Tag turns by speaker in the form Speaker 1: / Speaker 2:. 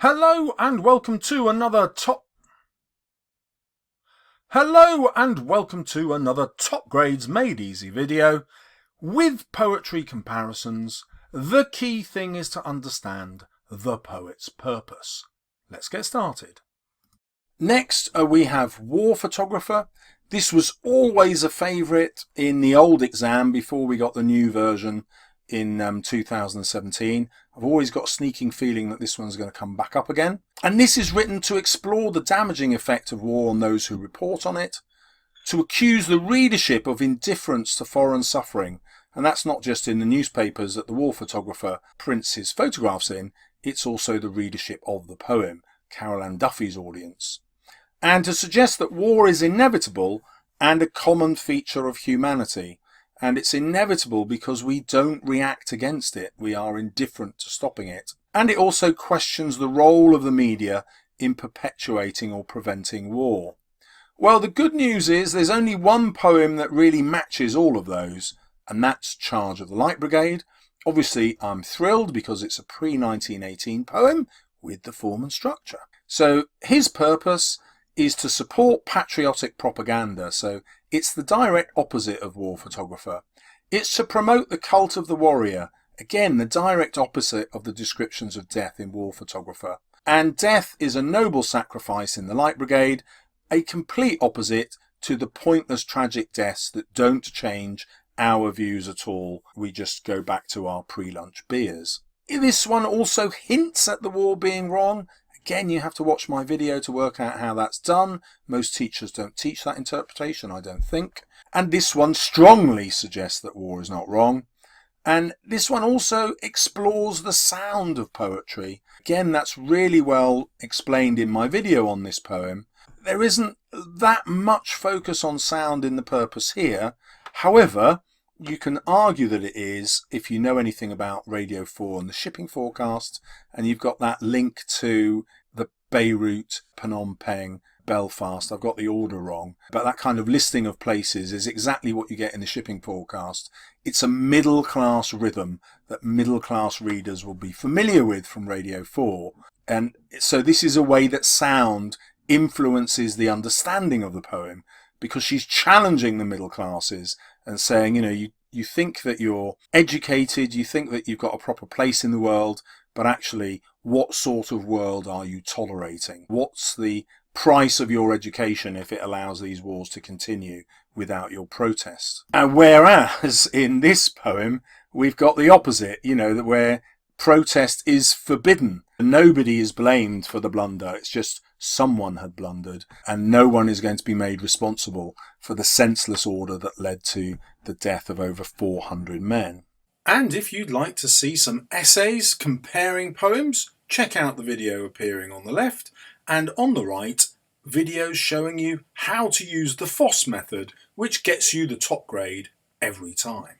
Speaker 1: Hello and welcome to another top grades made easy video with poetry comparisons. The key thing is to understand the poet's purpose. Let's get started. Next we have War Photographer. This was always a favourite in the old exam before we got the new version in 2017. I've always got a sneaking feeling that this one's going to come back up again. And this is written to explore the damaging effect of war on those who report on it, to accuse the readership of indifference to foreign suffering. And that's not just in the newspapers that the war photographer prints his photographs in, it's also the readership of the poem, Carol Ann Duffy's audience. And to suggest that war is inevitable and a common feature of humanity. And it's inevitable because we don't react against it. We are indifferent to stopping it. And it also questions the role of the media in perpetuating or preventing war. Well, the good news is there's only one poem that really matches all of those, and that's Charge of the Light Brigade. Obviously, I'm thrilled because it's a pre-1918 poem with the form and structure. So his purpose is to support patriotic propaganda. So it's the direct opposite of War Photographer. It's to promote the cult of the warrior. Again, the direct opposite of the descriptions of death in War Photographer. And death is a noble sacrifice in the Light Brigade, a complete opposite to the pointless tragic deaths that don't change our views at all. We just go back to our pre-lunch beers. This one also hints at the war being wrong. Again, you have to watch my video to work out how that's done. Most teachers don't teach that interpretation, I don't think. And this one strongly suggests that war is not wrong. And this one also explores the sound of poetry. Again, that's really well explained in my video on this poem. There isn't that much focus on sound in the purpose here. However, you can argue that it is if you know anything about Radio 4 and the shipping forecast, and you've got that link to the Beirut, Phnom Penh, Belfast. I've got the order wrong, but that kind of listing of places is exactly what you get in the shipping forecast. It's a middle class rhythm that middle class readers will be familiar with from Radio 4. And so this is a way that sound influences the understanding of the poem, because she's challenging the middle classes and saying, you think that you're educated, you think that you've got a proper place in the world, but actually, what sort of world are you tolerating? What's the price of your education if it allows these wars to continue without your protest? And whereas in this poem, we've got the opposite, that where protest is forbidden. Nobody is blamed for the blunder. It's just someone had blundered, and no one is going to be made responsible for the senseless order that led to the death of over 400 men. And if you'd like to see some essays comparing poems, check out the video appearing on the left, and on the right, videos showing you how to use the FOSS method, which gets you the top grade every time.